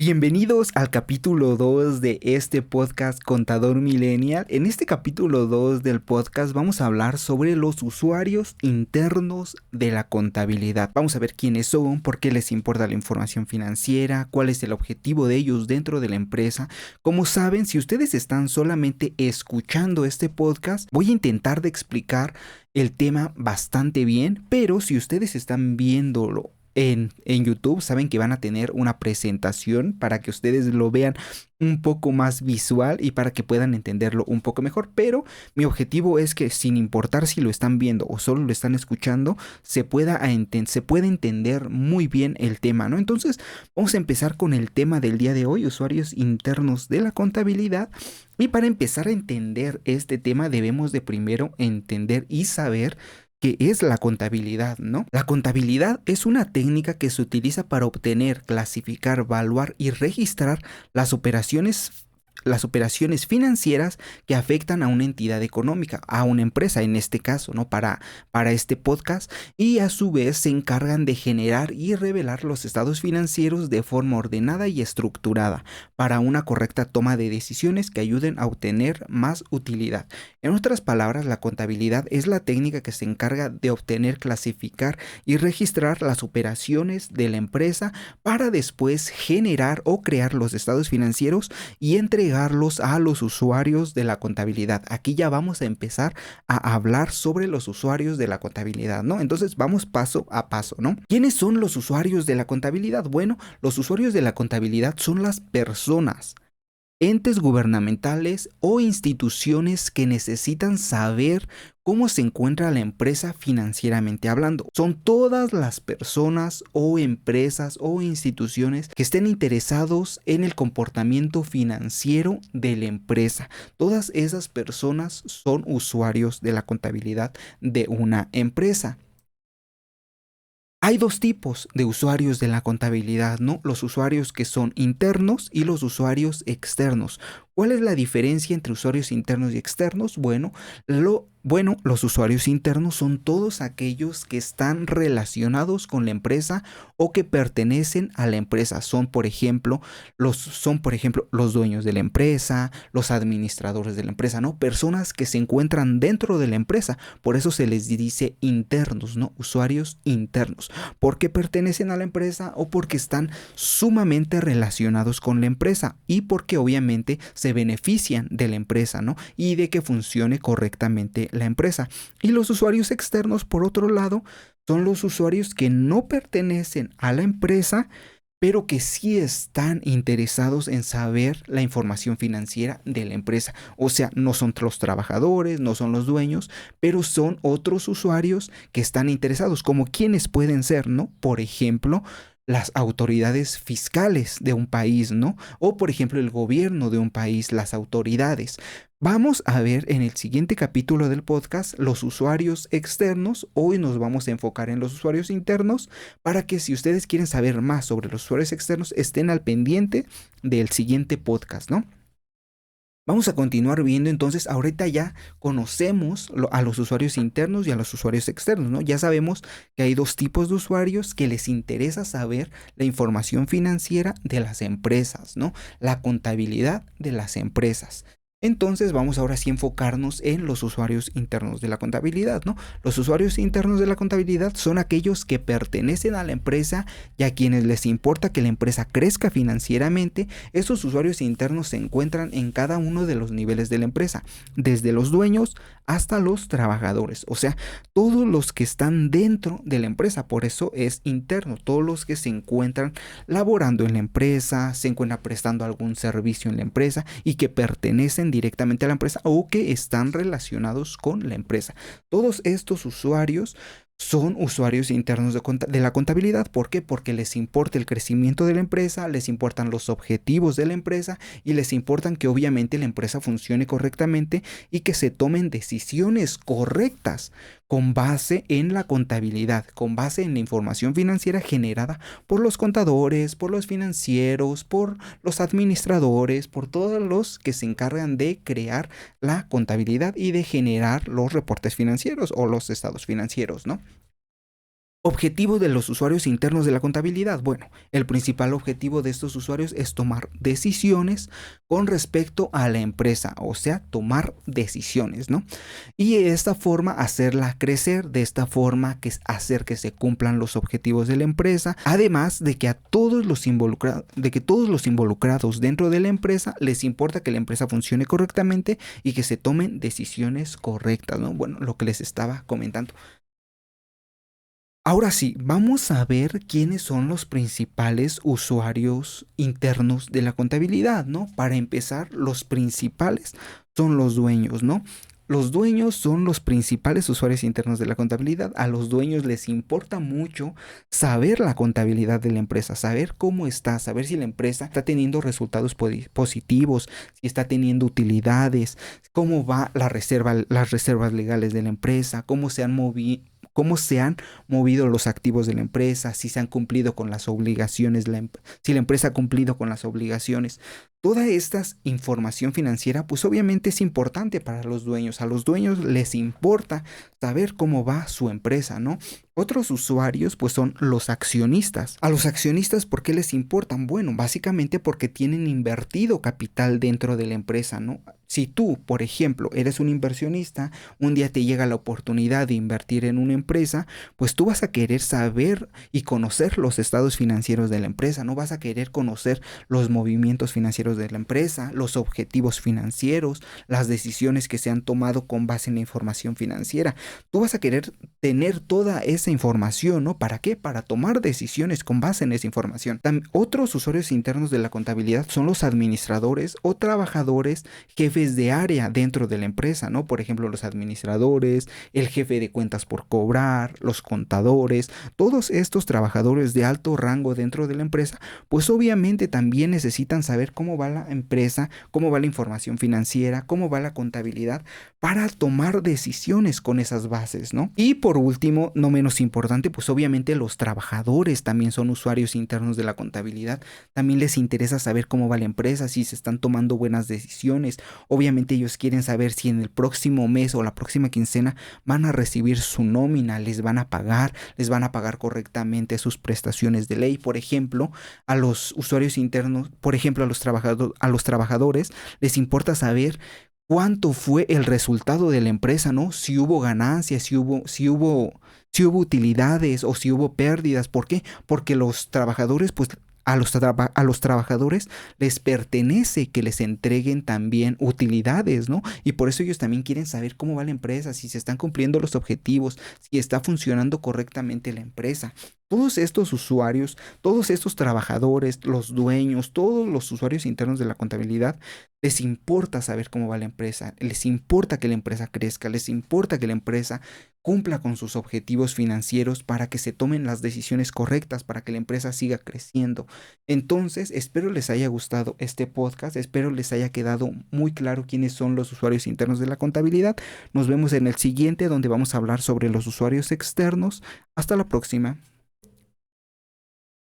Bienvenidos al capítulo 2 de este podcast Contador Millennial. En este capítulo 2 del podcast vamos a hablar sobre los usuarios internos de la contabilidad. Vamos a ver quiénes son, por qué les importa la información financiera, cuál es el objetivo de ellos dentro de la empresa. Como saben, si ustedes están solamente escuchando este podcast, voy a intentar de explicar el tema bastante bien, pero si ustedes están viéndolo en YouTube, saben que van a tener una presentación para que ustedes lo vean un poco más visual y para que puedan entenderlo un poco mejor. Pero mi objetivo es que sin importar si lo están viendo o solo lo están escuchando, se pueda entender muy bien el tema, ¿no? Entonces, vamos a empezar con el tema del día de hoy, usuarios internos de la contabilidad. Y para empezar a entender este tema, debemos de primero entender y saber qué es la contabilidad, ¿no? La contabilidad es una técnica que se utiliza para obtener, clasificar, evaluar y registrar las operaciones financieras que afectan a una entidad económica, a una empresa en este caso, ¿no? Para este podcast, y a su vez se encargan de generar y revelar los estados financieros de forma ordenada y estructurada para una correcta toma de decisiones que ayuden a obtener más utilidad. En otras palabras, la contabilidad es la técnica que se encarga de obtener, clasificar y registrar las operaciones de la empresa para después generar o crear los estados financieros y entregarlos a los usuarios de la contabilidad. Aquí ya vamos a empezar a hablar sobre los usuarios de la contabilidad, ¿no? Entonces vamos paso a paso, ¿no? ¿Quiénes son los usuarios de la contabilidad? Bueno, los usuarios de la contabilidad son las personas, entes gubernamentales o instituciones que necesitan saber cómo se encuentra la empresa financieramente hablando. Son todas las personas o empresas o instituciones que estén interesados en el comportamiento financiero de la empresa. Todas esas personas son usuarios de la contabilidad de una empresa. Hay dos tipos de usuarios de la contabilidad, ¿no? Los usuarios que son internos y los usuarios externos. ¿Cuál es la diferencia entre usuarios internos y externos? Bueno, los usuarios internos son todos aquellos que están relacionados con la empresa o que pertenecen a la empresa. Son por ejemplo, los dueños de la empresa, los administradores de la empresa, ¿no? Personas que se encuentran dentro de la empresa. Por eso se les dice internos, ¿no? Usuarios internos. Porque pertenecen a la empresa o porque están sumamente relacionados con la empresa y porque obviamente se benefician de la empresa, ¿no? Y de que funcione correctamente la empresa. Y los usuarios externos, por otro lado, son los usuarios que no pertenecen a la empresa, pero que sí están interesados en saber la información financiera de la empresa. O sea, no son los trabajadores, no son los dueños, pero son otros usuarios que están interesados, como quienes pueden ser, ¿no? Por ejemplo, las autoridades fiscales de un país, ¿no? O por ejemplo, el gobierno de un país, las autoridades. Vamos a ver en el siguiente capítulo del podcast los usuarios externos. Hoy nos vamos a enfocar en los usuarios internos para que si ustedes quieren saber más sobre los usuarios externos estén al pendiente del siguiente podcast, ¿no? Vamos a continuar viendo entonces, ahorita ya conocemos a los usuarios internos y a los usuarios externos, ¿no? Ya sabemos que hay dos tipos de usuarios que les interesa saber la información financiera de las empresas, ¿no? La contabilidad de las empresas. Entonces vamos ahora sí a enfocarnos en los usuarios internos de la contabilidad, ¿no? Los usuarios internos de la contabilidad son aquellos que pertenecen a la empresa y a quienes les importa que la empresa crezca financieramente. Esos usuarios internos se encuentran en cada uno de los niveles de la empresa, desde los dueños hasta los trabajadores, o sea, todos los que están dentro de la empresa. Por eso es interno, todos los que se encuentran laborando en la empresa, se encuentran prestando algún servicio en la empresa y que pertenecen directamente a la empresa o que están relacionados con la empresa. Todos estos usuarios son usuarios internos de la contabilidad. ¿Por qué? Porque les importa el crecimiento de la empresa, les importan los objetivos de la empresa y les importan que obviamente la empresa funcione correctamente y que se tomen decisiones correctas con base en la contabilidad, con base en la información financiera generada por los contadores, por los financieros, por los administradores, por todos los que se encargan de crear la contabilidad y de generar los reportes financieros o los estados financieros, ¿no? Objetivo de los usuarios internos de la contabilidad. Bueno, el principal objetivo de estos usuarios es tomar decisiones con respecto a la empresa, o sea, tomar decisiones, ¿no? Y de esta forma hacerla crecer, de esta forma hacer que se cumplan los objetivos de la empresa, además de que todos los involucrados dentro de la empresa les importa que la empresa funcione correctamente y que se tomen decisiones correctas, ¿no? Bueno, lo que les estaba comentando. Ahora sí, vamos a ver quiénes son los principales usuarios internos de la contabilidad, ¿no? Para empezar, los principales son los dueños, ¿no? Los dueños son los principales usuarios internos de la contabilidad. A los dueños les importa mucho saber la contabilidad de la empresa, saber cómo está, saber si la empresa está teniendo resultados positivos, si está teniendo utilidades, cómo va las reservas legales de la empresa, cómo se han movido los activos de la empresa, si se han cumplido con las obligaciones, si la empresa ha cumplido con las obligaciones. Toda esta información financiera, pues obviamente es importante para los dueños. A los dueños les importa saber cómo va su empresa, ¿no? Otros usuarios, pues son los accionistas. A los accionistas, ¿por qué les importan? Bueno, básicamente porque tienen invertido capital dentro de la empresa, ¿no? Si tú, por ejemplo, eres un inversionista, un día te llega la oportunidad de invertir en una empresa, pues tú vas a querer saber y conocer los estados financieros de la empresa, ¿no? Vas a querer conocer los movimientos financieros de la empresa, los objetivos financieros, las decisiones que se han tomado con base en la información financiera. Tú vas a querer tener toda esa información, ¿no? ¿Para qué? Para tomar decisiones con base en esa información. Otros usuarios internos de la contabilidad son los administradores o trabajadores, jefes de área dentro de la empresa, ¿no? Por ejemplo, los administradores, el jefe de cuentas por cobrar, los contadores, todos estos trabajadores de alto rango dentro de la empresa, pues obviamente también necesitan saber cómo va la empresa, cómo va la información financiera, cómo va la contabilidad para tomar decisiones con esas bases, ¿no? Y por último, no menos importante, pues obviamente los trabajadores también son usuarios internos de la contabilidad. También les interesa saber cómo va la empresa, si se están tomando buenas decisiones. Obviamente ellos quieren saber si en el próximo mes o la próxima quincena van a recibir su nómina, les van a pagar correctamente sus prestaciones de ley. Por ejemplo, a los usuarios internos, por ejemplo, a los trabajadores les importa saber cuánto fue el resultado de la empresa, ¿no? Si hubo ganancias, si hubo utilidades o si hubo pérdidas. ¿Por qué? Porque los trabajadores, pues a los trabajadores les pertenece que les entreguen también utilidades, ¿no? Y por eso ellos también quieren saber cómo va la empresa, si se están cumpliendo los objetivos, si está funcionando correctamente la empresa. Todos estos usuarios, todos estos trabajadores, los dueños, todos los usuarios internos de la contabilidad, les importa saber cómo va la empresa, les importa que la empresa crezca, les importa que la empresa cumpla con sus objetivos financieros para que se tomen las decisiones correctas, para que la empresa siga creciendo. Entonces, espero les haya gustado este podcast, espero les haya quedado muy claro quiénes son los usuarios internos de la contabilidad. Nos vemos en el siguiente, donde vamos a hablar sobre los usuarios externos. Hasta la próxima.